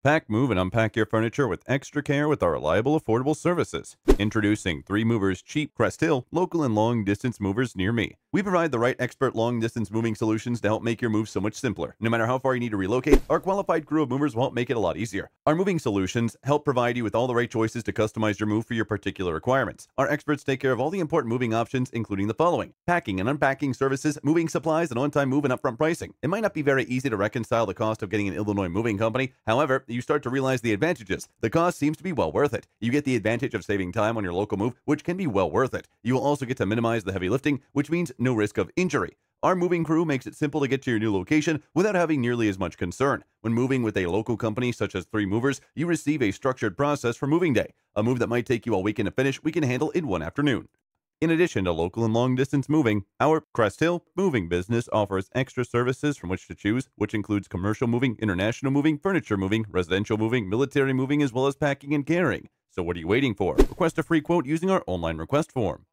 Pack, move, and unpack your furniture with extra care with our reliable, affordable services. Introducing 3 Movers Cheap Crest Hill, local and long-distance movers near me. We provide the right expert long-distance moving solutions to help make your move so much simpler. No matter how far you need to relocate, our qualified crew of movers will help make it a lot easier. Our moving solutions help provide you with all the right choices to customize your move for your particular requirements. Our experts take care of all the important moving options, including the following: packing and unpacking services, moving supplies, and on-time move and upfront pricing. It might not be very easy to reconcile the cost of getting an Illinois moving company. However, you start to realize the advantages. The cost seems to be well worth it. You get the advantage of saving time on your local move, which can be well worth it. You will also get to minimize the heavy lifting, which means no risk of injury. Our moving crew makes it simple to get to your new location without having nearly as much concern. When moving with a local company such as 3 Movers, you receive a structured process for moving day. A move that might take you all weekend to finish, we can handle in one afternoon. In addition to local and long-distance moving, our Crest Hill moving business offers extra services from which to choose, which includes commercial moving, international moving, furniture moving, residential moving, military moving, as well as packing and carrying. So what are you waiting for? Request a free quote using our online request form.